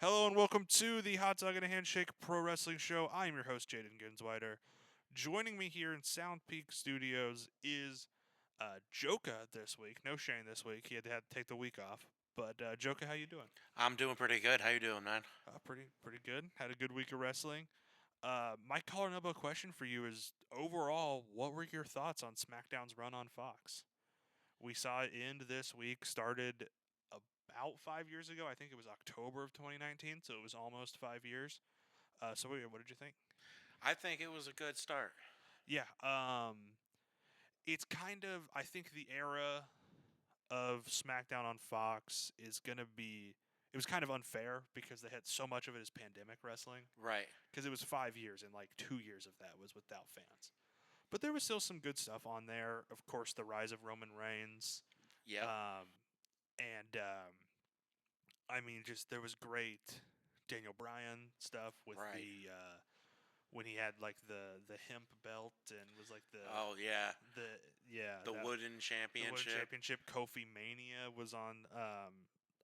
Hello and welcome to the Hot Dog and a Handshake Pro Wrestling Show. I am your host, Jayden and Jolka. Joining me here in Sound Peak Studios is Jolka this week. No Shane this week. He had to take the week off. But Jolka, how you doing? I'm doing pretty good. How you doing, man? Pretty good. Had a good week of wrestling. My collar and elbow question for you is: overall, what were your thoughts on SmackDown's run on Fox? We saw it end this week. Started about 5 years ago. I think it was October of 2019, so it was almost 5 years. So what did you think? I think it was a good start. Yeah, it's kind of I think the era of SmackDown on Fox is gonna be. It was kind of unfair because they had so much of it as pandemic wrestling Right. because it was 5 years and like 2 years of that was without fans. But there was still some good stuff on there. Of course, the rise of Roman Reigns, Yep. um, and I mean, just there was great Daniel Bryan stuff with Right. the when he had like the hemp belt and was like Oh yeah. the yeah The that Wooden the World Championship. Championship. Kofi Mania was on.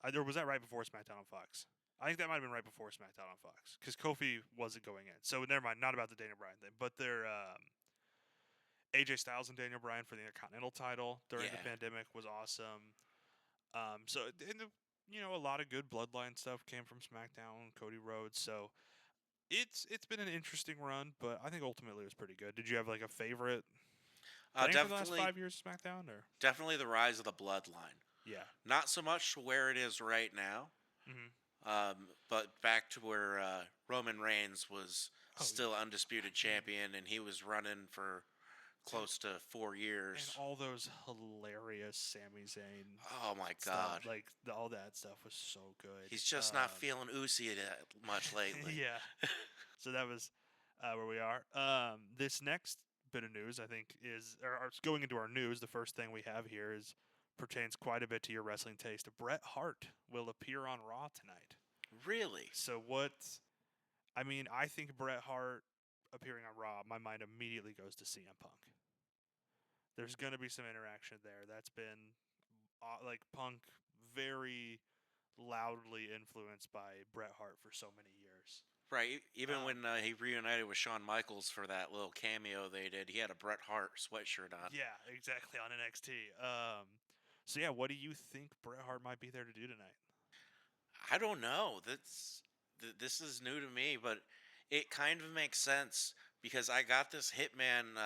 Either was that right before SmackDown on Fox? I think that might have been right before SmackDown on Fox because Kofi wasn't going in. So never mind, not about the Daniel Bryan thing, but their AJ Styles and Daniel Bryan for the Intercontinental title during the Yeah. pandemic was awesome. So a lot of good Bloodline stuff came from SmackDown, Cody Rhodes. So it's been an interesting run, but I think ultimately it was pretty good. Did you have like a favorite thing for the last Definitely, 5 years of SmackDown, or definitely the rise of the Bloodline. yeah? Not so much where it is right now, Hmm. but back to where Roman Reigns was Oh still I undisputed mean, champion, and he was running for and close to and4 years. all those hilarious Sami Zayn Oh my stuff, God. like all that stuff was so good. He's just not feeling oozy that much lately. Yeah. So that was where we are. This next bit of news, I think, is or going into our news. The first thing we have here is pertains quite a bit to your wrestling taste. Bret Hart will appear on Raw tonight. Really? So what? I mean, I think Bret Hart appearing on Raw, my mind immediately goes to CM Punk. There's going to be some interaction there. That's been like Punk very loudly influenced by Bret Hart for so many years. Right. Even Um, when he reunited with Shawn Michaels for that little cameo they did, he had a Bret Hart sweatshirt on. yeah, exactly on NXT. So yeah, what do you think Bret Hart might be there to do tonight? I don't know. This is new to me, but it kind of makes sense because I got this Hitman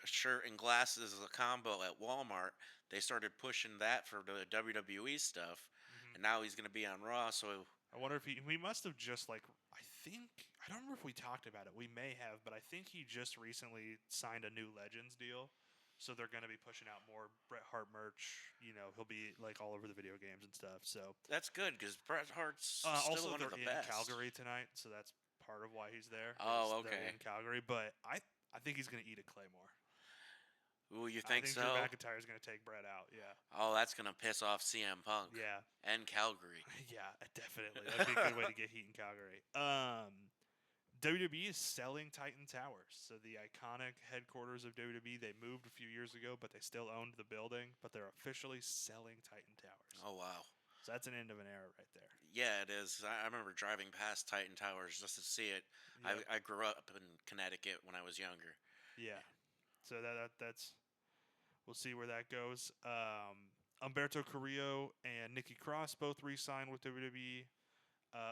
shirt and glasses as a combo at Walmart. They started pushing that for the WWE stuff, Hmm. and now he's going to be on Raw. So I wonder if we must have just like I don't remember if we talked about it. We may have, but I think he just recently signed a new Legends deal. So they're going to be pushing out more Bret Hart merch. He'll be like all over the video games and stuff. So that's good because Bret Hart's still also one of they're the in best. Calgary tonight, so that's part of why he's there. Is Oh, they're okay. in Calgary, but I think he's going to eat at Claymore. Ooh, you I think think Drew so? McIntyre is going to take Bret out. Yeah, Oh, that's gonna piss off CM Punk yeah. and Calgary. Yeah, definitely. That'd be a good way to get heat in Calgary. WWE is selling Titan Towers. So the iconic headquarters of WWE, they moved a few years ago, but they still owned the building. But they're officially selling Titan Towers. Oh wow. So that's an end of an era right there. Yeah, it is. I remember driving past Titan Towers just to see it. Yep. I grew up in Connecticut when I was younger. Yeah. So that's we'll see where that goes. Umberto Carrillo and Nikki Cross both re-signed with WWE.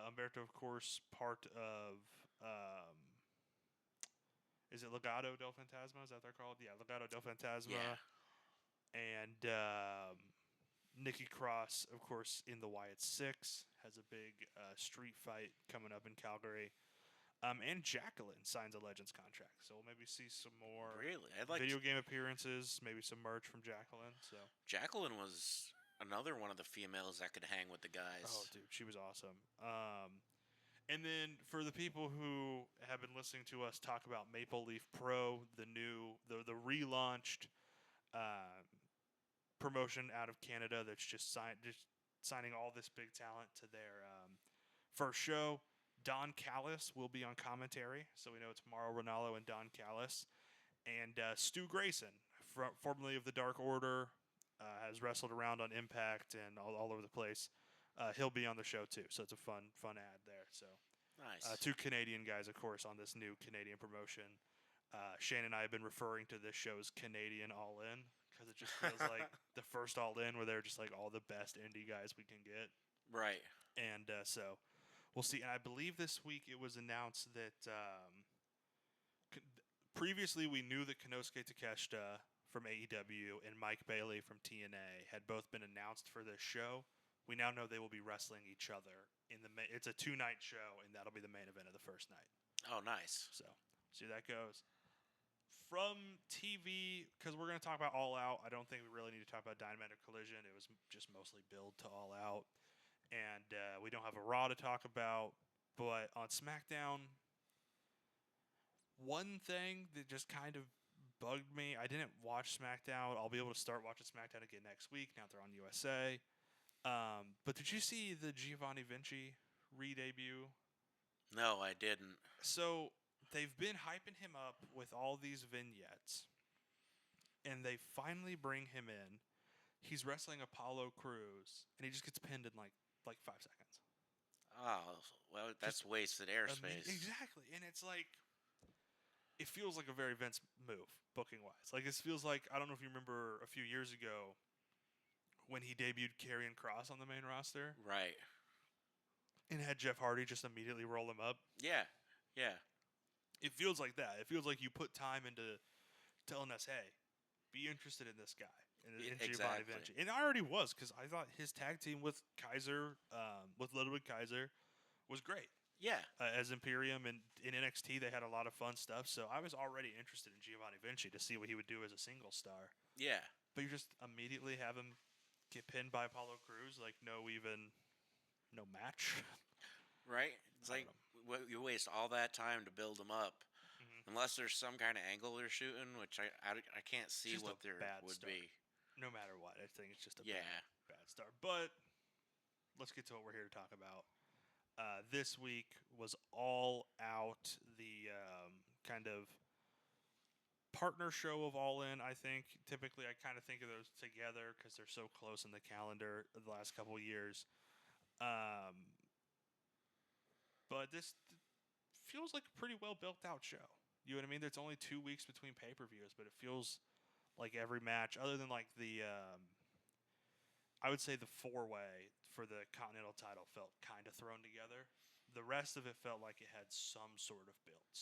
Umberto, of course, part of is it Legado del Fantasma? Is that what they're called? Yeah, Legado del Yeah. Fantasma. And Nikki Cross, of course, in the Wyatt Six, has a big street fight coming up in Calgary. And Jacqueline signs a Legends contract, so we'll maybe see some more Really? I'd like video game appearances, maybe some merch from Jacqueline. So, Jacqueline was another one of the females that could hang with the oh, guys. dude, she was awesome. And then for the people who have been listening to us talk about Maple Leaf Pro, the relaunched um, promotion out of Canada that's just signing all this big talent to their first show. Don Callis will be on commentary, so we know it's Mauro Ranallo and Don Callis, and Stu Grayson, formerly of the Dark Order, has wrestled around on Impact and all over the place. He'll be on the show too, so it's a fun ad there. So Nice. 2 Canadian guys, of course, on this new Canadian promotion. Shane and I have been referring to this show as Canadian All In because it just feels like the first All In where they're just like all the best indie guys we can get. Right. And so we'll see. And I believe this week it was announced that previously we knew that Konosuke Takeshita from AEW and Mike Bailey from TNA had both been announced for this show. We now know they will be wrestling each other in the. It's a 2-night show, and that'll be the main event of the first night. Oh, nice. So see how that goes. From TV, because we're going to talk about All Out. I don't think we really need to talk about Dynamite or Collision. It was just mostly build to All Out. And we don't have a Raw to talk about. But on SmackDown, one thing that just kind of bugged me, I didn't watch SmackDown. I'll be able to start watching SmackDown again next week. Now they're on USA. But did you see the Giovanni Vinci re-debut? No, I didn't. So they've been hyping him up with all these vignettes, and they finally bring him in. He's wrestling Apollo Crews, and he just gets pinned in like 5 seconds. Oh, well, that's Just wasted airspace. Exactly, and it's like it feels like a very Vince move, booking wise. Like this feels like, I don't know if you remember a few years ago when he debuted Karrion Kross on the main roster, Right. and had Jeff Hardy just immediately roll him up. Yeah. Yeah. It feels like that. It feels like you put time into telling us, hey, be interested in this guy, in Giovanni Exactly. Vinci. And I already was, because I thought his tag team with Kaiser, with Ludwig Kaiser, was great. Yeah. As Imperium and in NXT, they had a lot of fun stuff. So I was already interested in Giovanni Vinci to see what he would do as a single star. Yeah. But you just immediately have him get pinned by Apollo Crews, like no match. Right? It's I like don't you waste all that time to build them up. Mhm. Unless there's some kind of angle they're shooting, which I can't see Just what a there bad would start. be. No matter what, I think it's just a Yeah. bad start. But let's get to what we're here to talk about. This week was All Out, the kind of partner show of All In, I think. Typically, I kind of think of those together because they're so close in the calendar the last couple of years. But this feels like a pretty well built out show. You know what I mean? There's only 2 weeks between pay-per-views, but it feels like every match, other than like the, I would say the 4-way for the Continental title felt kind of thrown together. The rest of it felt like it had some sort of build.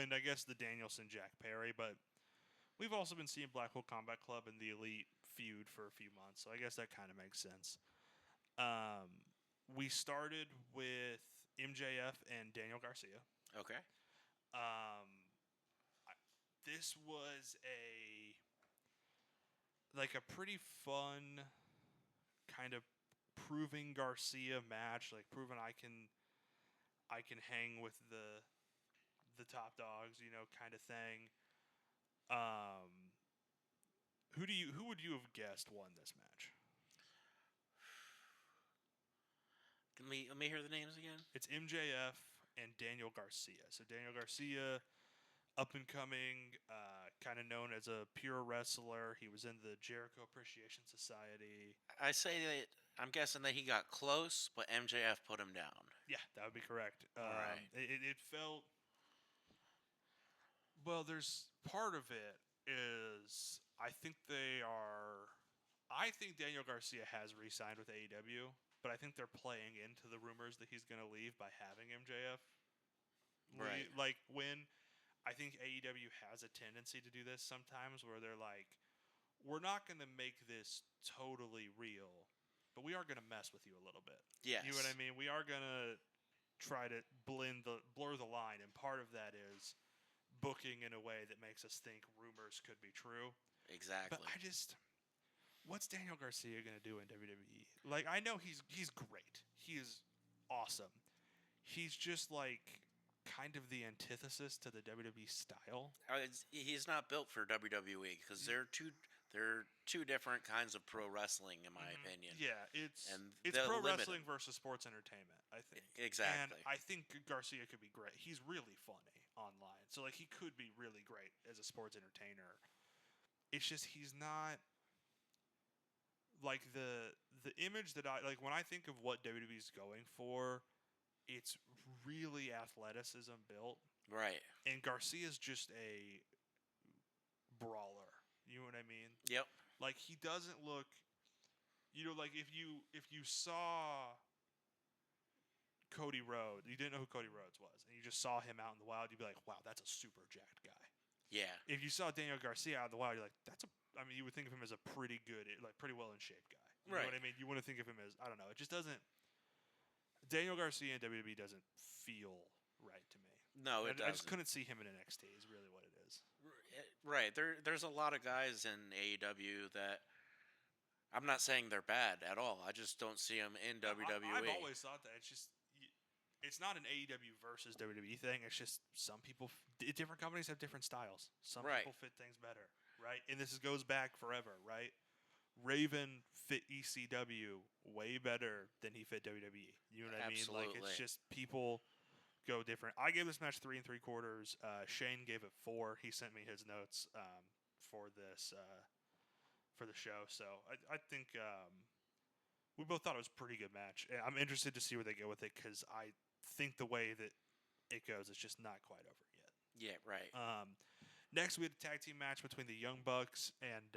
And I guess the Danielson Jack Perry, but we've also been seeing Blackpool Combat Club and the Elite feud for a few months, so I guess that kind of makes sense. We started with MJF and Daniel Garcia. Okay. This was a pretty fun kind of proving Garcia match, like proving I can hang with the top dogs, kind of thing. Who would you have guessed won this match? Let me hear the names again. It's MJF and Daniel Garcia. So Daniel Garcia, up and coming, kind of known as a pure wrestler. He was in the Jericho Appreciation Society. I say that I'm guessing that he got close, but MJF put him down. Yeah, that would be correct. Right. It felt, well, there's part of it is I think Daniel Garcia has re-signed with AEW, but I think they're playing into the rumors that he's going to leave by having MJF. Right. Like when I think AEW has a tendency to do this sometimes where they're like, we're not going to make this totally real, but we are going to mess with you a little bit. Yes. You know what I mean? We are going to try to blur the line, and part of that is booking in a way that makes us think rumors could be true. Exactly. But what's Daniel Garcia going to do in WWE? Like, I know he's great. He is awesome. He's just like kind of the antithesis to the WWE style. He's not built for WWE because they're two different kinds of pro wrestling, in my opinion. Yeah, it's they'll pro limit wrestling him. versus sports entertainment, I think. Exactly. And I think Garcia could be great. He's really funny online. So like he could be really great as a sports entertainer. It's just he's not like the the image that I like when I think of what WWE's going for, it's really athleticism built, Right. and Garcia's just a brawler. You know what I mean? Yep. Like he doesn't look, like if you saw Cody Rhodes, you didn't know who Cody Rhodes was, and you just saw him out in the wild, you'd be like, wow, that's a super jacked guy. Yeah. If you saw Daniel Garcia out in the wild, you're like, you would think of him as a pretty good, like pretty well in shape guy. You know what I mean? You wouldn't think of him as, I don't know, it just doesn't. Daniel Garcia in WWE doesn't feel right to me. No, it doesn't. I just couldn't see him in NXT. Is really what it is. Right. There's a lot of guys in AEW that I'm not saying they're bad at all. I just don't see them in WWE. I've always thought that it's not an AEW versus WWE thing. It's just some people, different companies have different styles. Some people fit things better, right? And this goes back forever, right? Raven fit ECW way better than he fit WWE. You know what I mean? Like it's just people go different. I gave this match 3 3/4. Shane gave it 4. He sent me his notes for this for the show. So I think we both thought it was a pretty good match. I'm interested to see where they go with it because I think the way that it goes is just not quite over yet. Yeah, right. Next, we had a tag team match between the Young Bucks and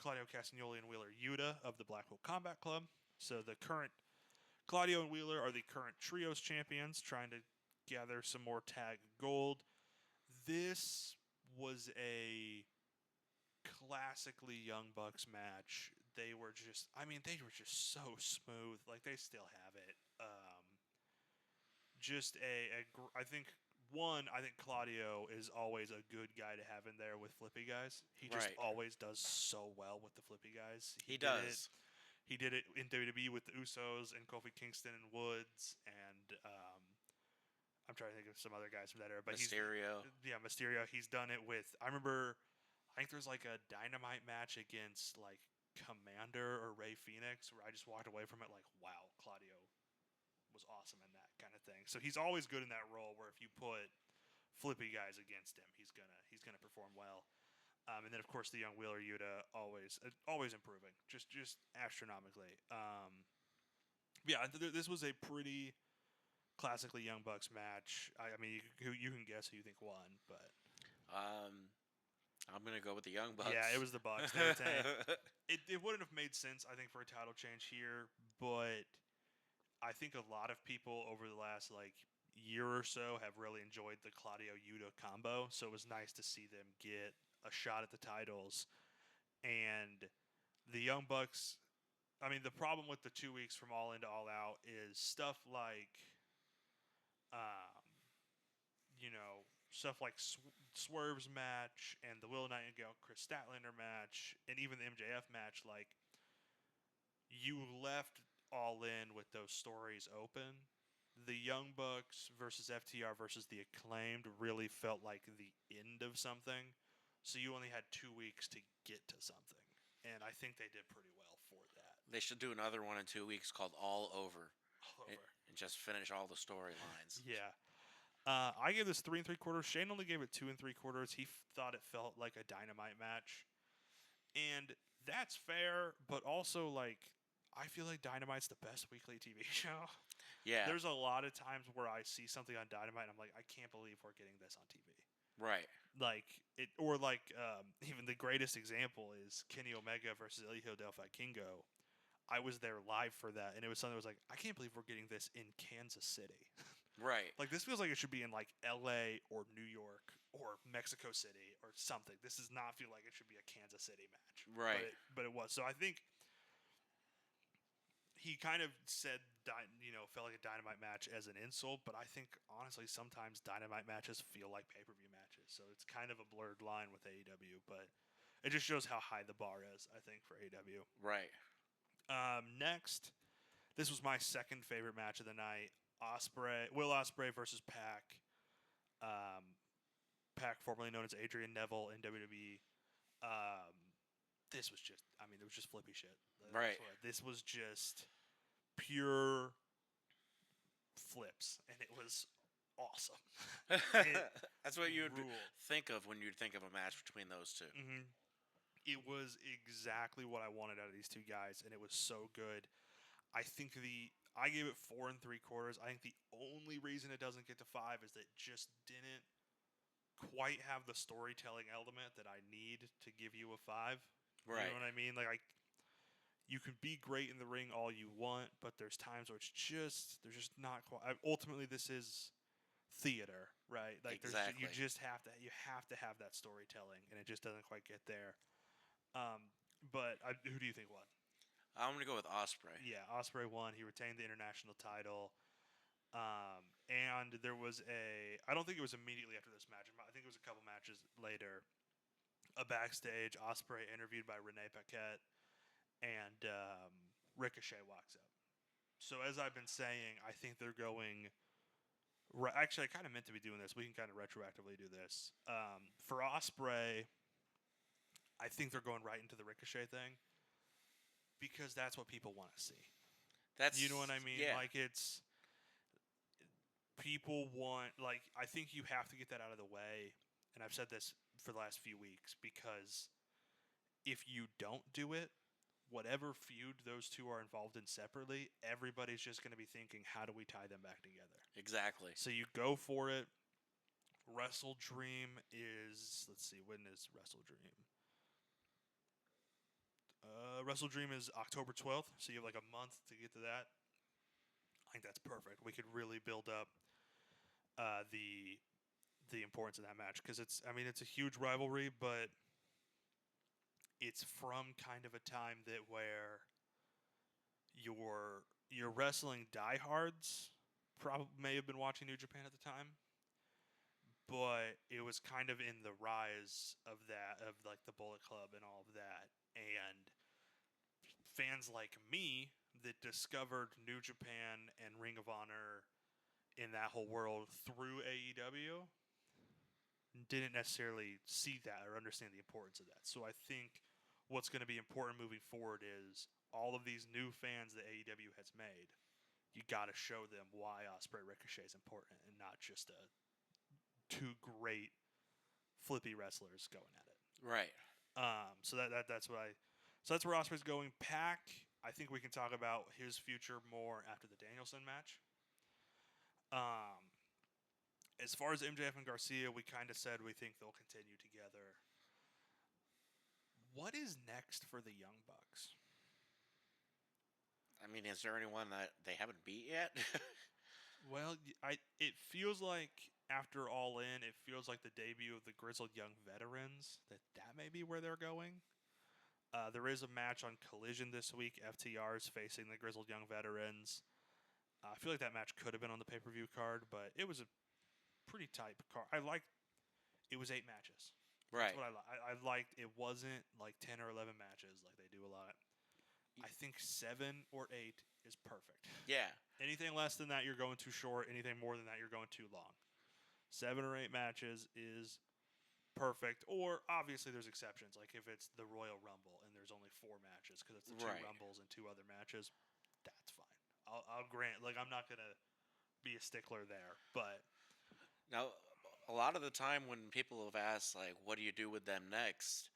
Claudio Castagnoli and Wheeler Yuta of the Blackpool Combat Club. So the current Claudio and Wheeler are the current trios champions, trying to gather some more tag gold. This was a classically Young Bucks match. They were just so smooth. Like they still have it. I think Claudio is always a good guy to have in there with flippy guys. He just always does so well with the flippy guys. He does. He did it in WWE with the Usos and Kofi Kingston and Woods, and I'm trying to think of some other guys from that era. But Mysterio. Mysterio. He's done it with. I think there's like a Dynamite match against like Commander or Rey Fenix where I just walked away from it like, wow, Claudio was awesome in that kind of thing. So he's always good in that role where if you put flippy guys against him, he's gonna perform well. And then of course the young Wheeler Yuta always improving, just astronomically. This was a pretty classically Young Bucks match. I mean, you can guess who you think won, but I'm gonna go with the Young Bucks. Yeah, it was the Bucks. It wouldn't have made sense, I think, for a title change here, but I think a lot of people over the last year or so have really enjoyed the Claudio Yuta combo. So it was nice to see them get a shot at the titles. And the Young Bucks, I mean, the problem with the 2 weeks from All In to All Out is stuff like, Swerve's match and the Will Nightingale Chris Statlander match and even the MJF match. Like, you left All In with those stories open. The Young Bucks versus FTR versus the Acclaimed really felt like the end of something. So you only had 2 weeks to get to something. And I think they did pretty well for that. They should do another one in 2 weeks called All Over. And just finish all the storylines. Yeah. I gave this 3 3/4. Shane only gave it 2 3/4. He thought it felt like a Dynamite match. And that's fair, but also, I feel like Dynamite's the best weekly TV show. Yeah. There's a lot of times where I see something on Dynamite and I'm like, I can't believe we're getting this on TV. Right. Even the greatest example is Kenny Omega versus El Hijo del Vikingo. I was there live for that, and it was something that was like, I can't believe we're getting this in Kansas City. Right. This feels like it should be in LA or New York or Mexico City or something. This does not feel like it should be a Kansas City match. Right. But it was. So I think he kind of said, felt like a Dynamite match as an insult, but I think, honestly, sometimes Dynamite matches feel like pay-per-view matches. So it's kind of a blurred line with AEW, but it just shows how high the bar is, I think, for AEW. Right. Next, this was my second favorite match of the night. Will Ospreay versus Pac. Pac, formerly known as Adrian Neville in WWE. This was just, it was just flippy shit. Right. This was just pure flips, and it was awesome. That's what you'd think of when you think of a match between those two. Mm-hmm. It was exactly what I wanted out of these two guys, and it was so good. I think I gave it 4 3/4. I think the only reason it doesn't get to 5 is that it just didn't quite have the storytelling element that I need to give you a 5. Right. You know what I mean? Like you can be great in the ring all you want, but there's times where there's just not quite. Ultimately, this is theater, right? Like Exactly. you just have to have that storytelling, and it just doesn't quite get there. But who do you think won? I'm gonna go with Osprey. Yeah, Osprey won. He retained the international title. And there was I don't think it was immediately after this match. I think it was a couple matches later. A backstage, Osprey interviewed by Renee Paquette, and Ricochet walks up. So as I've been saying, I think they're going. Actually, I kind of meant to be doing this. We can kind of retroactively do this. For Osprey, I think they're going right into the Ricochet thing because that's what people want to see. That's You know what I mean? Yeah. Like it's people want I think you have to get that out of the way, and I've said this for the last few weeks because if you don't do it, whatever feud those two are involved in separately, everybody's just going to be thinking, how do we tie them back together? Exactly. So you go for it. Wrestle Dream is, let's see, when is Wrestle Dream? Wrestle Dream is October 12th, so you have like a month to get to that. I think that's perfect. We could really build up the importance of that match because it's a huge rivalry, but it's from kind of a time that where your wrestling diehards probably may have been watching New Japan at the time, but it was kind of in the rise of like the Bullet Club and all of that, and fans like me that discovered New Japan and Ring of Honor in that whole world through AEW didn't necessarily see that or understand the importance of that. So I think what's going to be important moving forward is all of these new fans that AEW has made. You got to show them why Osprey Ricochet is important and not just two great flippy wrestlers going at it. Right. So that's what so that's where Osprey's going. Pac, I think we can talk about his future more after the Danielson match. As far as MJF and Garcia, we kind of said we think they'll continue together. What is next for the Young Bucks? I mean, is there anyone that they haven't beat yet? Well, it feels like after All In, it feels like the debut of the Grizzled Young Veterans. That may be where they're going. There is a match on Collision this week. FTR's facing the Grizzled Young Veterans. I feel like that match could have been on the pay-per-view card, but it was a pretty tight card. It was 8 matches. Right. That's what I liked. It wasn't like 10 or 11 matches like they do a lot. I think 7 or 8 is perfect. Yeah. Anything less than that, you're going too short. Anything more than that, you're going too long. 7 or 8 matches is perfect. Or obviously there's exceptions. Like if it's the Royal Rumble and there's only 4 matches because it's the 2 Rumbles and 2 other matches, that's fine. I'll grant. Like I'm not gonna be a stickler there, but Now, a lot of the time when people have asked, like, what do you do with them next?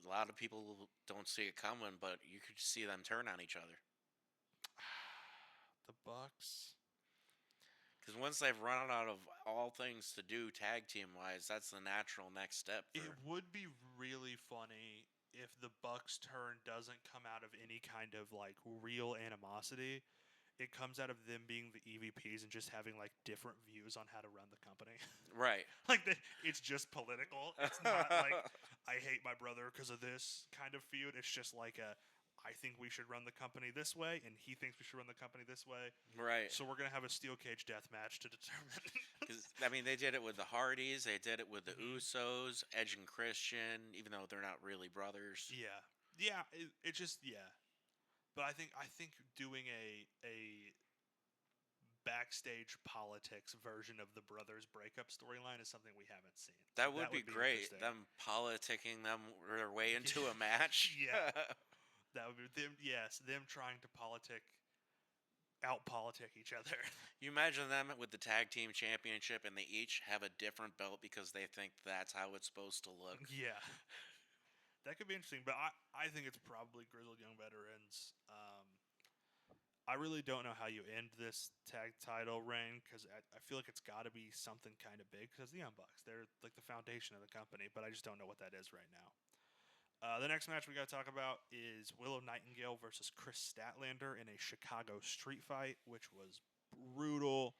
A lot of people don't see it coming, but you could see them turn on each other. the Bucks. Because once they've run out of all things to do tag team wise, that's the natural next step. It would be really funny if the Bucks turn doesn't come out of any kind of like real animosity. It comes out of them being the EVPs and just having like different views on how to run the company. Right. It's just political. It's not like I hate my brother because of this kind of feud. It's just like I think we should run the company this way, and he thinks we should run the company this way. Right. So we're gonna have a steel cage death match to determine. Because I mean, they did it with the Hardys. They did it with the Usos, Edge and Christian, even though they're not really brothers. Yeah. It just But I think doing a backstage politics version of the brothers breakup storyline is something we haven't seen. That would be great. Them politicking their way into a match. Yeah. That would be them. Yes, them trying to out-politic each other. You imagine them with the tag team championship, and they each have a different belt because they think that's how it's supposed to look. Yeah. That could be interesting, but I think it's probably Grizzled Young Veterans. I really don't know how you end this tag title reign because I feel like it's got to be something kind of big because the Young Bucks, they're like the foundation of the company, but I just don't know what that is right now. The next match we got to talk about is Willow Nightingale versus Chris Statlander in a Chicago street fight, which was brutal.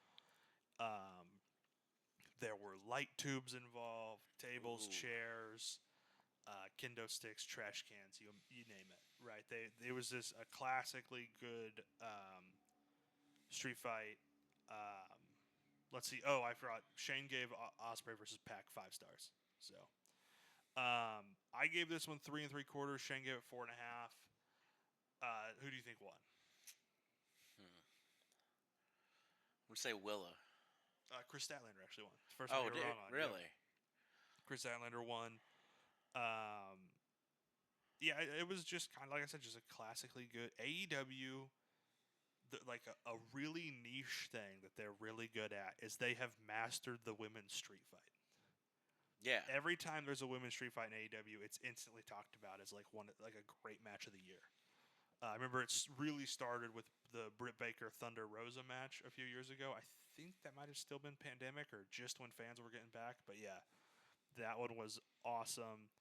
There were light tubes involved, tables, Ooh. chairs, kendo sticks, trash cans, you name it. Right? It was just a classically good street fight. Let's see. Oh, I forgot. Shane gave Osprey versus Pac 5 stars. So I gave this one 3 3/4. Shane gave it 4.5. Who do you think won? Would say Willa. Chris Statlander actually won. First one you were wrong on. Really? Yep. Chris Statlander won. Yeah, it was just kind of like I said, just a classically good AEW. Like a really niche thing that they're really good at is they have mastered the women's street fight. Yeah. Every time there's a women's street fight in AEW, it's instantly talked about as like a great match of the year. I remember it really started with the Britt Baker Thunder Rosa match a few years ago. I think that might have still been pandemic or just when fans were getting back. But yeah, that one was awesome.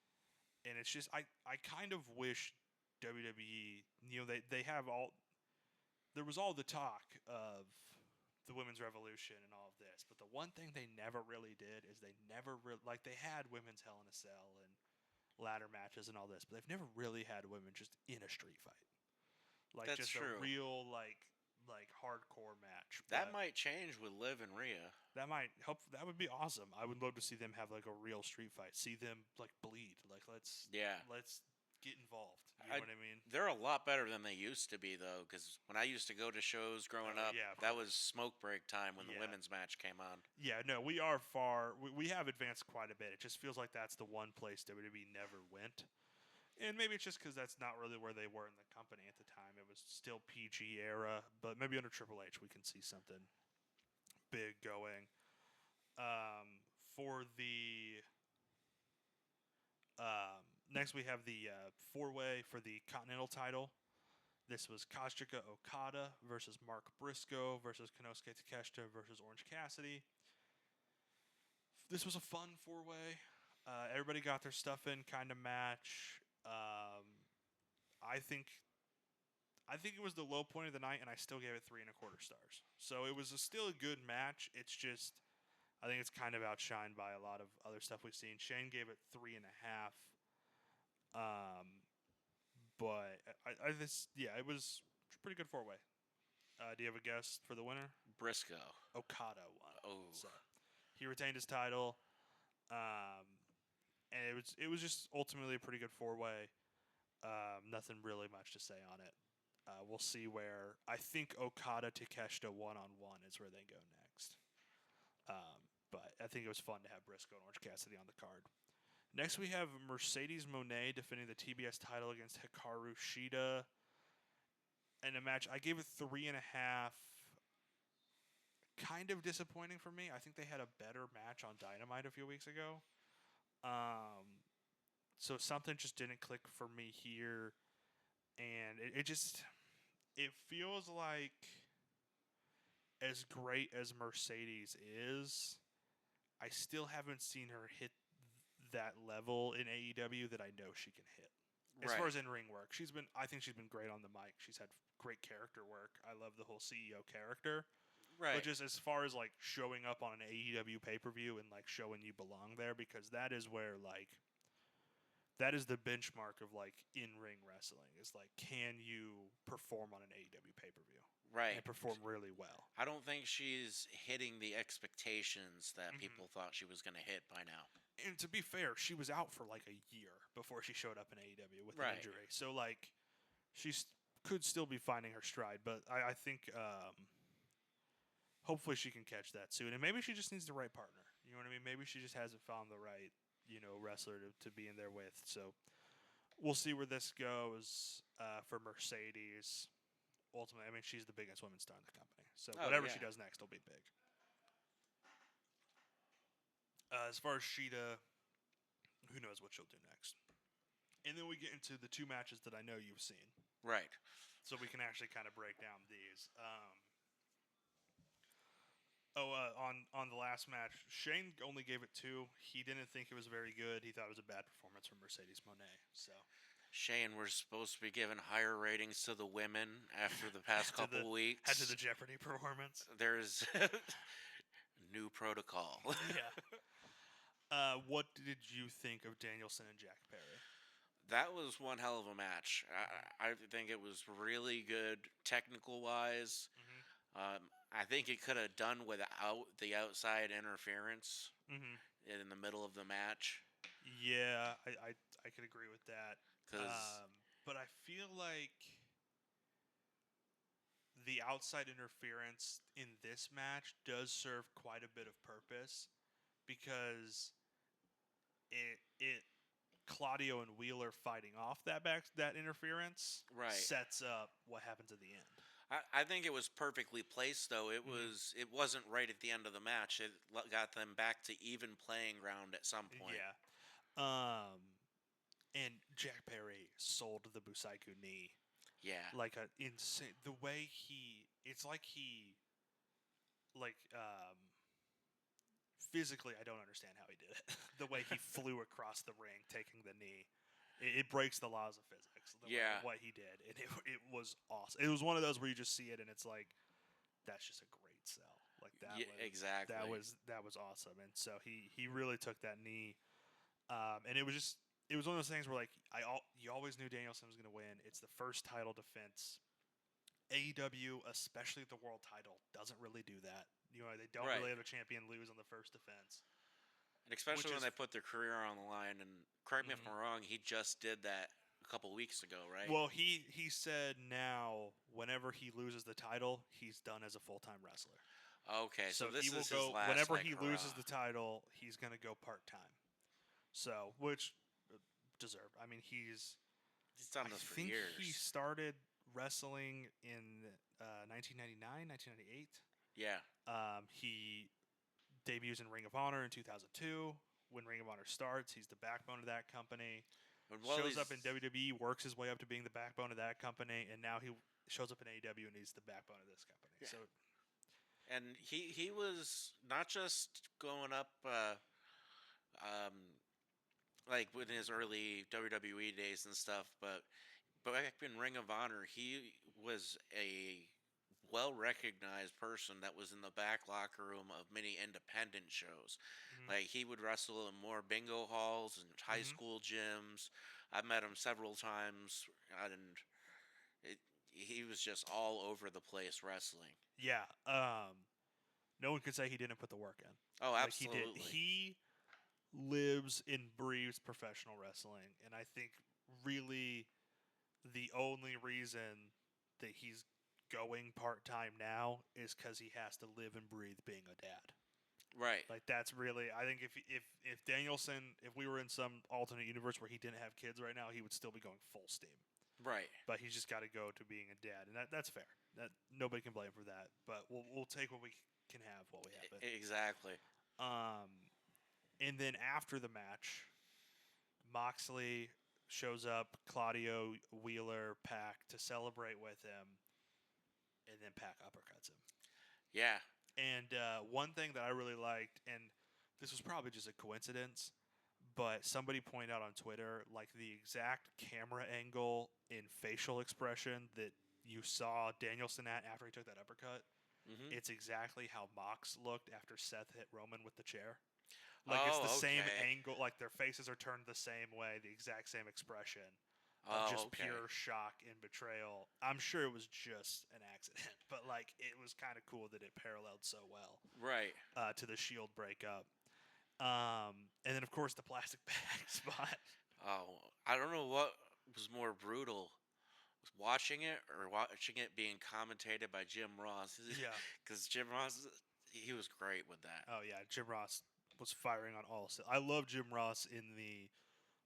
And it's just I kind of wish WWE, they have all. There was all the talk of the women's revolution and all of this, but the one thing they never really did is they had women's Hell in a Cell and ladder matches and all this, but they've never really had women just in a street fight. Like That's just true. A real like hardcore match. That might change with Liv and Rhea. That might help. That would be awesome. I would love to see them have like a real street fight. See them like bleed. Like let's get involved. You know what I mean? They're a lot better than they used to be though. Because when I used to go to shows growing up, that was smoke break time when the women's match came on. Yeah, no, we are far. We have advanced quite a bit. It just feels like that's the one place WWE never went. And maybe it's just because that's not really where they were in the company at the time. It was still PG era, but maybe under Triple H we can see something big going. For the next we have the 4-way for the Continental title. This was Kazuchika Okada versus Mark Briscoe versus Konosuke Takeshita versus Orange Cassidy. This was a fun 4-way. Everybody got their stuff in kind of match. I think it was the low point of the night, and I still gave it 3 1/4 stars. So it was still a good match. It's just, I think it's kind of outshined by a lot of other stuff we've seen. Shane gave it 3.5. But it was a pretty good 4-way. Do you have a guess for the winner? Briscoe. Okada won. Oh, so he retained his title. And it was just ultimately a pretty good 4-way. Nothing really much to say on it. We'll see where I think Okada Takeshita 1-on-1 is where they go next. But I think it was fun to have Briscoe and Orange Cassidy on the card. Next we have Mercedes Moné defending the TBS title against Hikaru Shida. In a match, I gave it 3.5. Kind of disappointing for me. I think they had a better match on Dynamite a few weeks ago. So something just didn't click for me here, and it feels like as great as Mercedes is, I still haven't seen her hit that level in AEW that I know she can hit. As far as in-ring work, I think she's been great on the mic. She's had great character work. I love the whole CEO character. Right. But just as far as like showing up on an AEW pay-per-view and like showing you belong there, because that is where that is the benchmark of like in-ring wrestling. Is like, can you perform on an AEW pay-per-view? Right. And perform really well. I don't think she's hitting the expectations that people thought she was going to hit by now. And to be fair, she was out for like a year before she showed up in AEW with an injury. So like, she could still be finding her stride. But I think hopefully she can catch that soon. And maybe she just needs the right partner. You know what I mean? Maybe she just hasn't found the right wrestler to be in there with. So we'll see where this goes for Mercedes. Ultimately, I mean, she's the biggest women's star in the company. So whatever she does next will be big. As far as Shida, who knows what she'll do next. And then we get into the two matches that I know you've seen. Right. So we can actually kind of break down these. On the last match, Shane only gave it 2. He didn't think it was very good. He thought it was a bad performance from Mercedes Moné. So Shane, we're supposed to be giving higher ratings to the women after the past couple weeks. After the Jeopardy performance. There's new protocol. Yeah. What did you think of Danielson and Jack Perry? That was one hell of a match. I think it was really good technical wise. I think it could have done without the outside interference in the middle of the match. Yeah, I could agree with that. But I feel like the outside interference in this match does serve quite a bit of purpose because it Claudio and Wheeler fighting off that interference sets up what happens at the end. I think it was perfectly placed, though. It wasn't right at the end of the match. It got them back to even playing ground at some point. Yeah. And Jack Perry sold the Busaiku knee. Yeah. Like a insane. The way it's like physically, I don't understand how he did it. The way he flew across the ring, taking the knee. It breaks the laws of physics. What he did. And it was awesome. It was one of those where you just see it and it's like, that's just a great sell. Like that. Yeah, exactly. That was awesome. And so he really took that knee. And it was one of those things where like you always knew Danielson was going to win. It's the first title defense. AEW, especially the world title, doesn't really do that. You know, they don't really have a champion lose on the first defense. And especially when they put their career on the line. And correct me if I'm wrong, he just did that a couple weeks ago, right? Well, he said now whenever he loses the title, he's done as a full-time wrestler. Okay, so this he will is go his last, whenever like, he hurrah. loses the title, he's going to go part-time. So, which deserved. I mean, he's done this for years. He started wrestling in 1999, 1998. Yeah. He debuts in Ring of Honor in 2002. When Ring of Honor starts, he's the backbone of that company. Shows up in WWE, works his way up to being the backbone of that company, and now he shows up in AEW and he's the backbone of this company. Yeah. So, and he was not just going up, like in his early WWE days and stuff, but back in Ring of Honor, he was a well-recognized person that was in the back locker room of many independent shows. Like, he would wrestle in more bingo halls and high school gyms. I've met him several times, and he was just all over the place wrestling. Yeah. No one could say he didn't put the work in. Oh, absolutely. Like he lives and breathes professional wrestling, and I think really the only reason that he's going part-time now is because he has to live and breathe being a dad. Right. Like, that's really, I think if Danielson, if we were in some alternate universe where he didn't have kids right now, he would still be going full steam. Right. But he's just got to go to being a dad, and that's fair. That nobody can blame for that. But we'll take what we can have while we have it. Exactly. And then after the match, Moxley shows up, Claudio, Wheeler, Pac to celebrate with him, and then Pac uppercuts him. Yeah. And one thing that I really liked, and this was probably just a coincidence, but somebody pointed out on Twitter, like the exact camera angle and facial expression that you saw Danielson at after he took that uppercut. It's exactly how Mox looked after Seth hit Roman with the chair. Like, it's the same angle, like their faces are turned the same way, the exact same expression. Just pure shock and betrayal. I'm sure it was just an accident, but like it was kind of cool that it paralleled so well, right, to the Shield breakup. And then of course the plastic bag spot. Oh, I don't know what was more brutal, watching it or watching it being commentated by Jim Ross. Yeah, because Jim Ross, he was great with that. Oh yeah, Jim Ross was firing on all cylinders. I love Jim Ross in the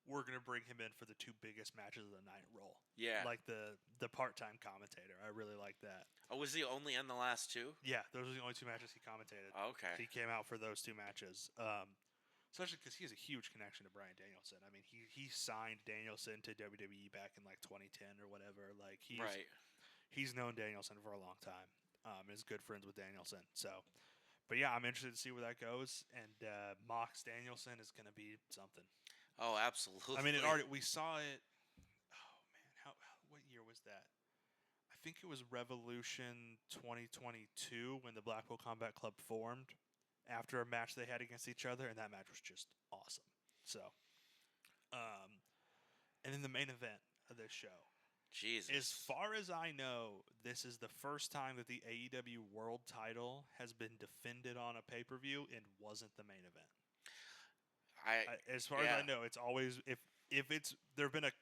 we're going to bring him in for the two biggest matches of the night role. Yeah. Like the part-time commentator. I really like that. Oh, was he only in the last two? Yeah, those were the only two matches he commentated. Okay. He came out for those two matches. especially because he has a huge connection to Bryan Danielson. I mean, he signed Danielson to WWE back in like 2010 or whatever. Like he's known Danielson for a long time. Is good friends with Danielson. So, but yeah, I'm interested to see where that goes. And Mox Danielson is going to be something. Oh, absolutely. I mean, we saw it. Oh man, what year was that? I think it was Revolution 2022 when the Blackpool Combat Club formed after a match they had against each other, and that match was just awesome. So, and in the main event of this show, Jesus. as far as I know, this is the first time that the AEW World Title has been defended on a pay-per-view and wasn't the main event. As far as I know, it's always if it's there have been at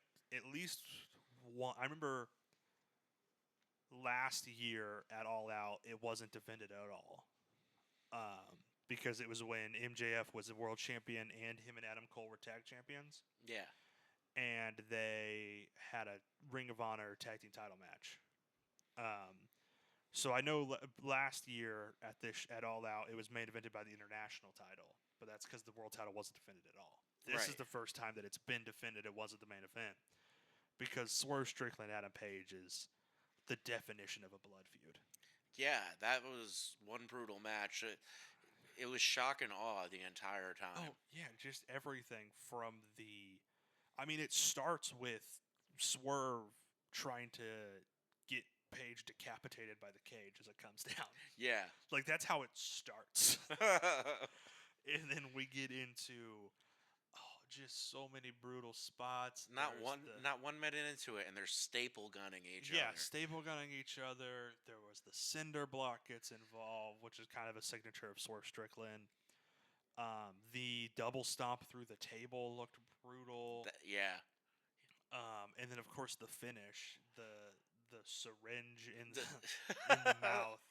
least one. I remember last year at All Out, it wasn't defended at all. Because it was when MJF was the world champion and him and Adam Cole were tag champions. Yeah. And they had a Ring of Honor tag team title match. So I know last year at All Out, it was main evented by the international title, but that's because the world title wasn't defended at all. This is the first time that it's been defended. It wasn't the main event because Swerve Strickland Adam Page is the definition of a blood feud. Yeah, that was one brutal match. It was shock and awe the entire time. Oh, yeah, just everything from the... I mean, it starts with Swerve trying to get Page decapitated by the cage as it comes down. Yeah. Like, that's how it starts. And then we get into... just so many brutal spots. Not one minute into it, and they're staple gunning each other. Yeah, staple gunning each other. There was the cinder block gets involved, which is kind of a signature of Swerve Strickland. The double stomp through the table looked brutal. Yeah. And then of course the finish, the syringe in the mouth.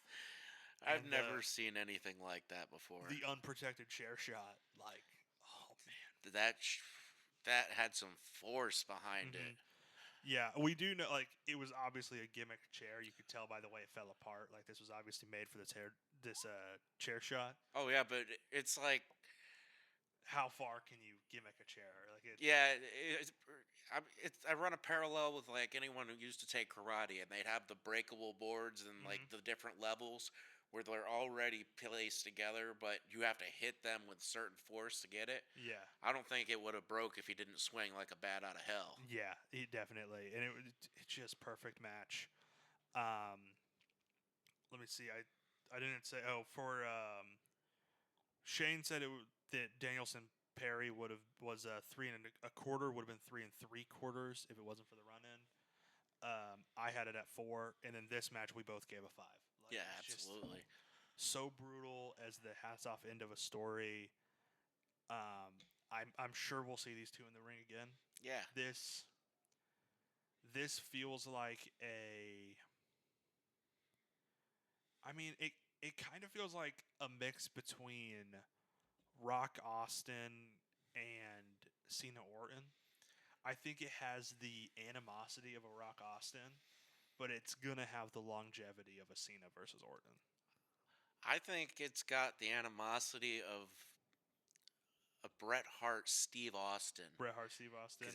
I've never seen anything like that before. The unprotected chair shot, like. That had some force behind it. Yeah, we do know, like, it was obviously a gimmick chair. You could tell by the way it fell apart. Like, this was obviously made for this chair shot. Oh, yeah, but it's like... How far can you gimmick a chair? Like I run a parallel with, like, anyone who used to take karate, and they'd have the breakable boards and, like, the different levels where they're already placed together, but you have to hit them with certain force to get it. Yeah. I don't think it would have broke if he didn't swing like a bat out of hell. Yeah, definitely. And it's just perfect match. Let me see. I didn't say... Oh, for... Shane said that Danielson Perry was 3 1/4, would have been 3 3/4 if it wasn't for the run-in. I had it at 4, and in this match, we both gave a 5. Yeah, absolutely. So brutal as the hats-off end of a story. I'm sure we'll see these two in the ring again. Yeah. This feels like a... I mean, it kind of feels like a mix between Rock Austin and Cena Orton. I think it has the animosity of a Rock Austin, but it's going to have the longevity of a Cena versus Orton. I think it's got the animosity of a Bret Hart, Steve Austin. Bret Hart, Steve Austin?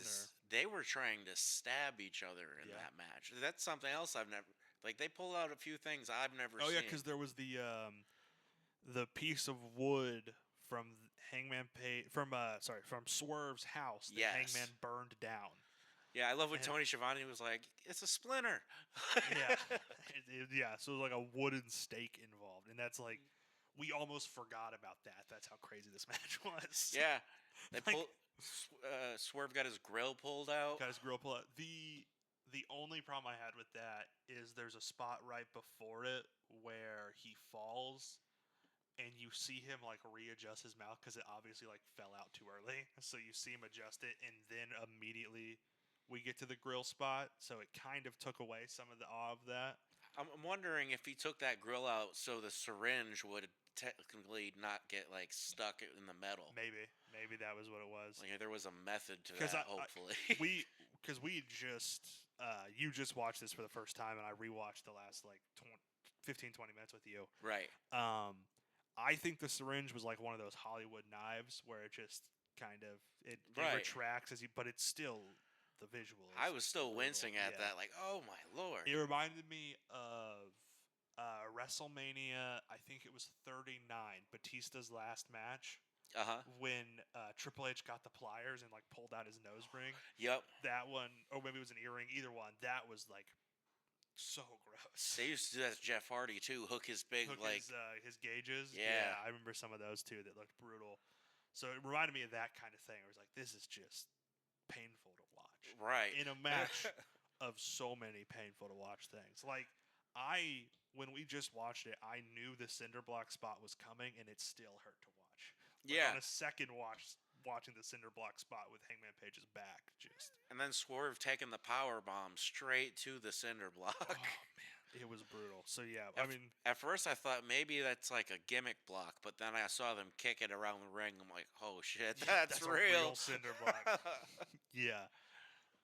They were trying to stab each other in that match. That's something else I've never... Like, they pull out a few things I've never seen. Oh, yeah, because there was the piece of wood from Hangman from Swerve's house that Hangman burned down. Yeah, I love when Tony Schiavone was like, "It's a splinter." Yeah. So it was like a wooden stake involved, and that's like we almost forgot about that. That's how crazy this match was. Yeah, Swerve got his grill pulled out. The only problem I had with that is there's a spot right before it where he falls, and you see him like readjust his mouth because it obviously like fell out too early. So you see him adjust it, and then immediately we get to the grill spot. So it kind of took away some of the awe of that. I'm wondering if he took that grill out so the syringe would technically not get like stuck in the metal. Maybe that was what it was. Like there was a method to that. Hopefully, you just watched this for the first time, and I rewatched the last like 15-20 minutes with you. Right. I think the syringe was like one of those Hollywood knives where it just kind of it Right. retracts but it's still the visual. I was still brutal. wincing at that, like, oh my lord. It reminded me of WrestleMania. I think it was 39, Batista's last match. When Triple H got the pliers and like pulled out his nose ring. Yep. That one, or maybe it was an earring. Either one. That was like so gross. They used to do that to Jeff Hardy too. Hook his big his gauges. Yeah. I remember some of those too that looked brutal. So it reminded me of that kind of thing. It was like, this is just painful to watch. Right. In a match of so many painful to watch things. Like when we just watched it, I knew the cinder block spot was coming, and it still hurt to watch. Yeah. On a second watching the cinder block spot with Hangman Page's back, just. And then Swerve taking the power bomb straight to the cinder block. Oh man, it was brutal. So yeah, at first I thought maybe that's like a gimmick block, but then I saw them kick it around the ring. I'm like, oh shit, that's a real cinder block. Yeah.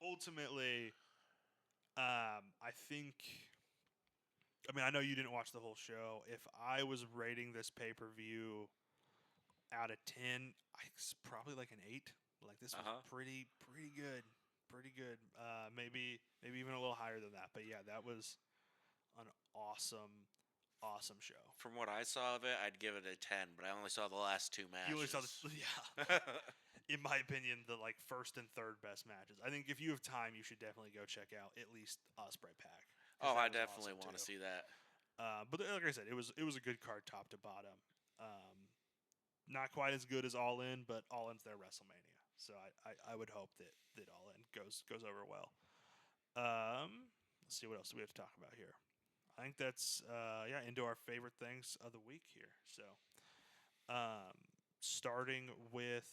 Ultimately, I think. I know you didn't watch the whole show. If I was rating this pay-per-view out of 10, it's probably like an 8. Like this was pretty good. Pretty good. Maybe even a little higher than that. But yeah, that was an awesome show. From what I saw of it, I'd give it a 10, but I only saw the last 2 matches. You only saw yeah. In my opinion, the like first and third best matches. I think if you have time, you should definitely go check out at least Ospreay Pac. Oh, I definitely want to see that. But like I said, it was a good card top to bottom. Not quite as good as All In, but All In's their WrestleMania, so I would hope that All In goes over well. Let's see what else do we have to talk about here. I think that's into our favorite things of the week here. So, starting with,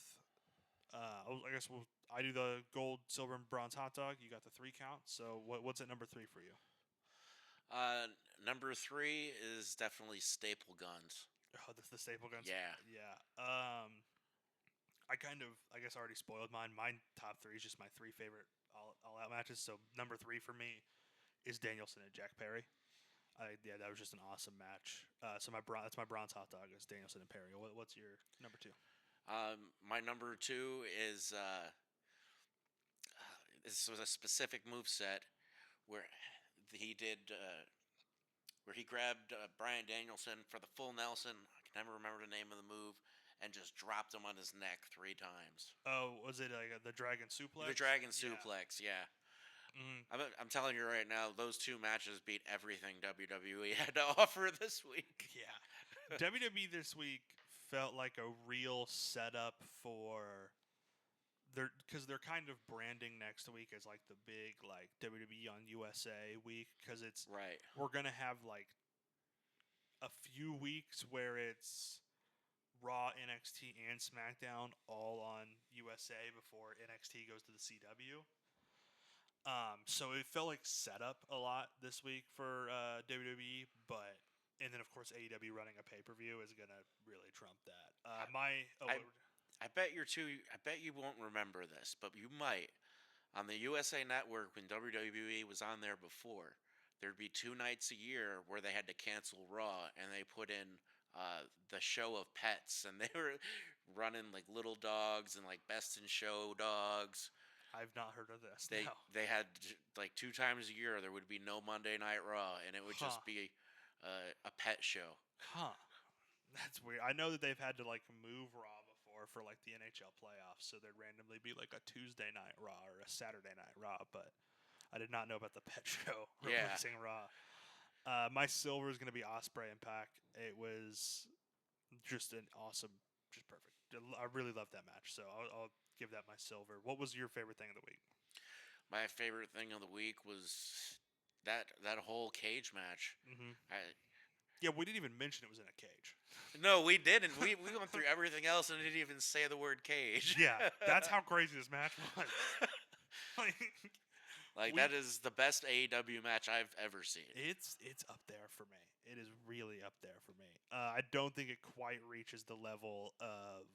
I guess I do the gold, silver, and bronze hot dog. You got the 3 count. So what's at number 3 for you? Number 3 is definitely staple guns. Oh, the staple guns. Yeah. I kind of, I guess, already spoiled mine. My top 3 is just my 3 favorite all out matches. So number 3 for me is Danielson and Jack Perry. That was just an awesome match. So that's my bronze hot dog is Danielson and Perry. What's your number 2? My number 2 is this was a specific moveset where he did where he grabbed Bryan Danielson for the full Nelson. I can never remember the name of the move, and just dropped him on his neck 3 times. Oh, was it like the Dragon Suplex? The Dragon Suplex, yeah. Mm-hmm. I'm telling you right now, those 2 matches beat everything WWE had to offer this week. Yeah. WWE this week felt like a real setup for because they're kind of branding next week as like the big like WWE on USA week, because it's right. We're gonna have like a few weeks where it's Raw, NXT, and SmackDown all on USA before NXT goes to the CW. So it felt like setup a lot this week for WWE, and then of course AEW running a pay-per-view is gonna really trump that. I bet you won't remember this, but you might. On the USA Network, when WWE was on there before, there'd be 2 nights a year where they had to cancel Raw, and they put in the show of pets, and they were running like little dogs and like best in show dogs. I've not heard of this. They had like 2 times a year there would be no Monday Night Raw, and it would just be a pet show. Huh. That's weird. I know that they've had to like move Raw before for like the NHL playoffs, so there'd randomly be like a Tuesday night Raw or a Saturday night Raw, but I did not know about the pet show replacing Raw. My silver is going to be Ospreay and Pac. It was just an awesome, just perfect. I really loved that match, so I'll give that my silver. What was your favorite thing of the week? My favorite thing of the week was that whole cage match. Mm-hmm. Yeah, we didn't even mention it was in a cage. No, we didn't. We went through everything else and didn't even say the word cage. Yeah, that's how crazy this match was. That is the best AEW match I've ever seen. It's up there for me. It is really up there for me. I don't think it quite reaches the level of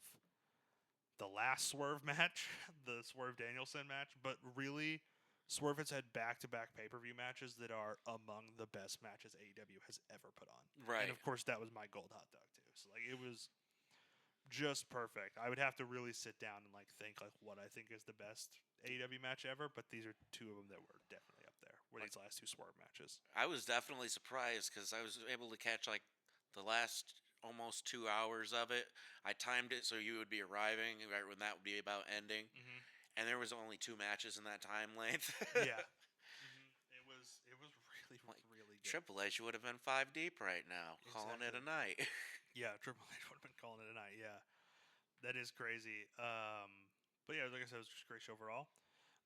the last Swerve match, the Swerve Danielson match, but really, Swerve has had back-to-back pay-per-view matches that are among the best matches AEW has ever put on. Right. And of course, that was my gold hot dog too. moves. Like, it was just perfect. I would have to really sit down and like think like what I think is the best AEW match ever, but these are two of them that were definitely up there. Were these last two Swerve matches? I was definitely surprised because I was able to catch like the last almost 2 hours of it. I timed it so you would be arriving right when that would be about ending, and there was only 2 matches in that time length. Yeah, it was really Like, really good. Triple H would have been 5 deep right now, calling it a night. Yeah, Triple H would have been calling it a night. Yeah, that is crazy. But yeah, like I said, it was just a great show overall.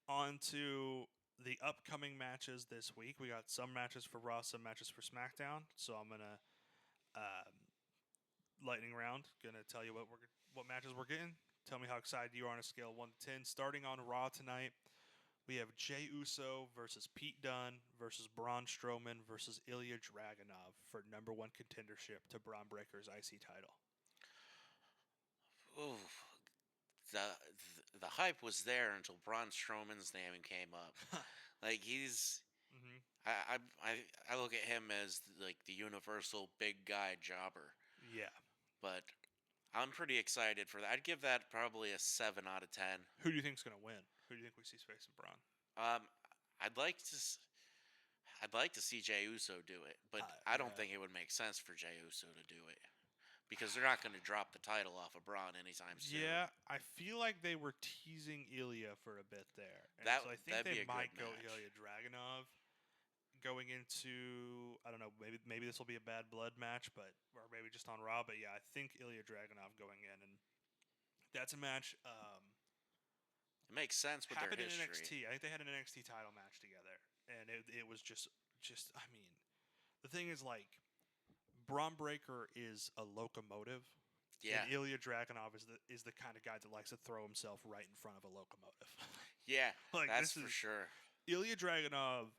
On to the upcoming matches this week. We got some matches for Raw, some matches for SmackDown. So I'm gonna lightning round. Gonna tell you what matches we're getting. Tell me how excited you are on a scale of 1 to 10. Starting on Raw tonight, we have Jey Uso versus Pete Dunne versus Braun Strowman versus Ilya Dragunov for number 1 contendership to Braun Breaker's IC title. Ooh, the hype was there until Braun Strowman's name came up. Like he's, I look at him as like the universal big guy jobber. Yeah. But I'm pretty excited for that. I'd give that probably a 7 out of 10. Who do you think's gonna win? Who do you think we see facing Braun? I'd like to see Jey Uso do it, but I don't think it would make sense for Jey Uso to do it because they're not going to drop the title off of Braun anytime soon. Yeah, I feel like they were teasing Ilya for a bit there, and so I think they might go Ilya Dragunov going into, I don't know, maybe this will be a bad blood match, or maybe just on Raw. But yeah, I think Ilya Dragunov going in, and that's a match. It makes sense with their history. Happened in NXT. I think they had an NXT title match together, and it was just. I mean, the thing is like, Braun Breaker is a locomotive. Yeah. And Ilya Dragunov is the kind of guy that likes to throw himself right in front of a locomotive. Yeah, like, that's for sure. Ilya Dragunov,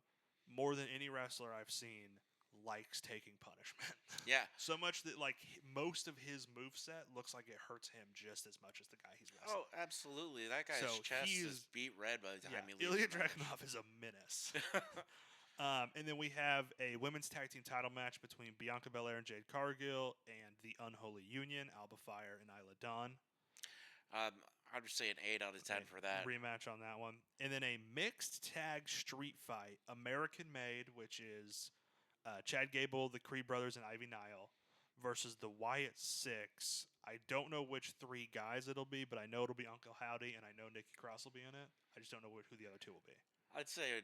more than any wrestler I've seen, likes taking punishment. Yeah. So much that like most of his moveset looks like it hurts him just as much as the guy he's wrestling. Oh, absolutely. That guy's chest is beat red by the time he leaves. Ilya Dragunov is a menace. And then we have a women's tag team title match between Bianca Belair and Jade Cargill and the Unholy Union, Alba Fire and Isla Dawn. I'd just say an 8 out of 10 for that. Rematch on that one. And then a mixed tag street fight, American Made, which is Chad Gable, the Creed Brothers, and Ivy Nile versus the Wyatt Six. I don't know which 3 guys it'll be, but I know it'll be Uncle Howdy, and I know Nikki Cross will be in it. I just don't know who the other 2 will be. I'd say a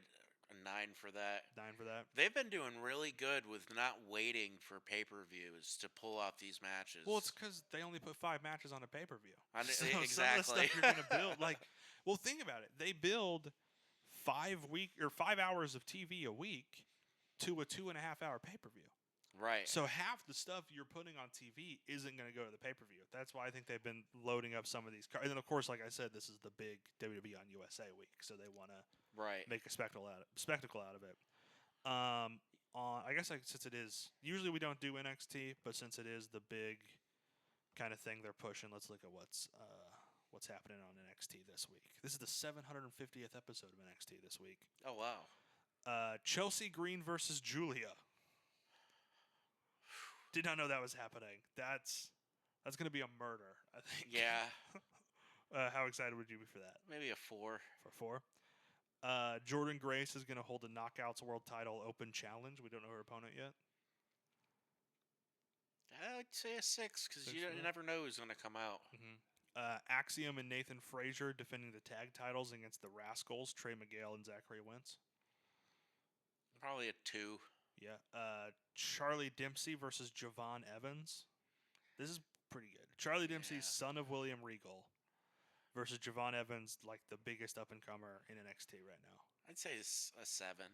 9 for that. 9 for that? They've been doing really good with not waiting for pay-per-views to pull off these matches. Well, it's because they only put 5 matches on a pay-per-view. Exactly. Some of the stuff you're going to build. Well, think about it. They build 5 hours of TV a week to a 2.5-hour pay-per-view. Right. So half the stuff you're putting on TV isn't going to go to the pay-per-view. That's why I think they've been loading up some of these cards. And then, of course, like I said, this is the big WWE on USA week, so they want to make a spectacle out of it. I guess since it is, usually we don't do NXT, but since it is the big kind of thing they're pushing, let's look at what's happening on NXT this week. This is the 750th episode of NXT this week. Oh wow. Chelsea Green versus Julia. Did not know that was happening. That's going to be a murder, I think. Yeah. How excited would you be for that? Maybe a 4. For 4. Jordan Grace is going to hold the Knockouts World Title Open Challenge. We don't know her opponent yet. I'd say a 6 because you never know who's going to come out. Axiom and Nathan Frazier defending the tag titles against the Rascals, Trey Miguel and Zachary Wentz. Probably a 2. Yeah. Charlie Dempsey versus Javon Evans. This is pretty good. Charlie Dempsey, son of William Regal, versus Javon Evans, like the biggest up-and-comer in NXT right now. I'd say a 7.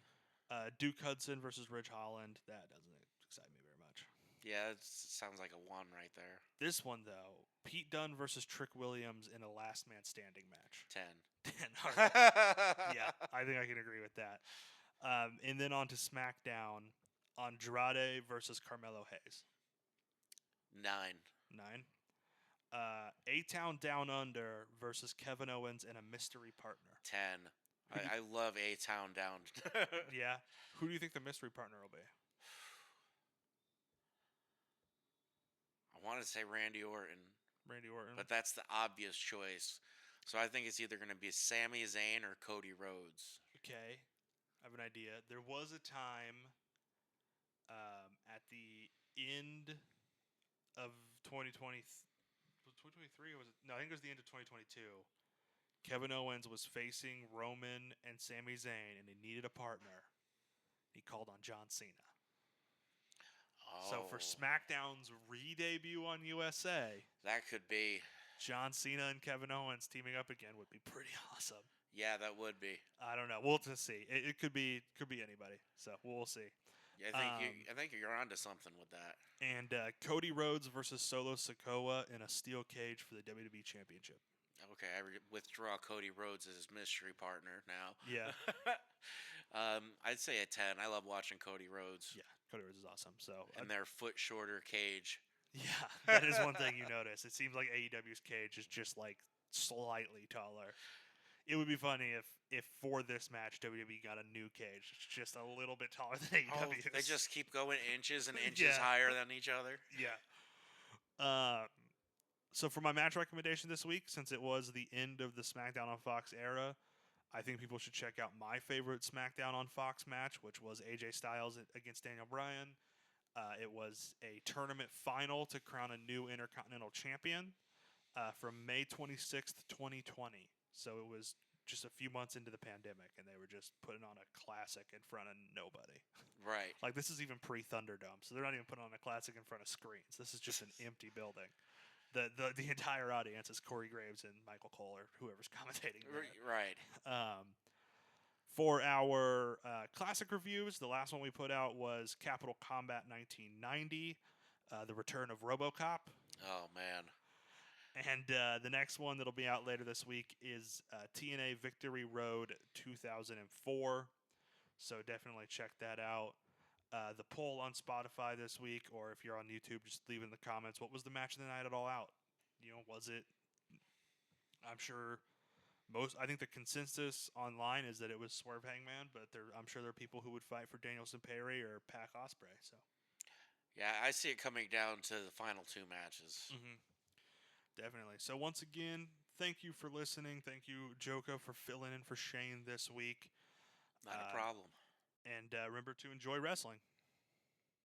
Duke Hudson versus Ridge Holland. That doesn't excite me very much. Yeah, it sounds like a 1 right there. This one, though, Pete Dunne versus Trick Williams in a last man standing match. 10. 10. All right. Yeah, I think I can agree with that. And then on to SmackDown, Andrade versus Carmelo Hayes. 9. 9. A-Town Down Under versus Kevin Owens and a mystery partner. 10. I love A-Town Down. Yeah. Who do you think the mystery partner will be? I I want to say Randy Orton, Randy Orton. but that's the obvious choice. So I think it's either going to be Sami Zayn or Cody Rhodes. Okay, I have an idea. There was a time at the end of 2020, 2023, or was it? No, I think it was the end of 2022. Kevin Owens was facing Roman and Sami Zayn, and he needed a partner. He called on John Cena. So for SmackDown's re-debut on USA, that could be John Cena and Kevin Owens teaming up again would be pretty awesome. Yeah, that would be. I don't know. We'll just see. It could be anybody. So we'll see. Yeah, I think you're onto something with that. And Cody Rhodes versus Solo Sikoa in a steel cage for the WWE Championship. Okay, I withdraw Cody Rhodes as his mystery partner now. Yeah. I'd say a 10. I love watching Cody Rhodes. Yeah, Cody Rhodes is awesome. So and their foot shorter cage. Yeah, that is one thing you notice. It seems like AEW's cage is just like slightly taller. It would be funny if for this match WWE got a new cage. It's just a little bit taller than AEW's. They just keep going inches and inches higher than each other. Yeah. So for my match recommendation this week, since it was the end of the SmackDown on Fox era, I think people should check out my favorite SmackDown on Fox match, which was AJ Styles against Daniel Bryan. It was a tournament final to crown a new Intercontinental Champion from May 26th, 2020. So it was just a few months into the pandemic, and they were just putting on a classic in front of nobody. Right. Like, this is even pre-Thunderdome, so they're not even putting on a classic in front of screens. This is just an empty building. The entire audience is Corey Graves and Michael Cole or whoever's commentating there. Right. For our classic reviews, the last one we put out was Capital Combat 1990, The Return of RoboCop. Oh, man. And the next one that'll be out later this week is TNA Victory Road 2004. So definitely check that out. The poll on Spotify this week, or if you're on YouTube, just leave in the comments, what was the match of the night at All Out? Was it... I'm sure... I think the consensus online is that it was Swerve Hangman, but I'm sure there are people who would fight for Danielson Perry or Pac Ospreay. So, yeah, I see it coming down to the final two matches. Mm-hmm. Definitely. So once again, thank you for listening. Thank you, Jolka, for filling in for Shane this week. Not a problem. And remember to enjoy wrestling.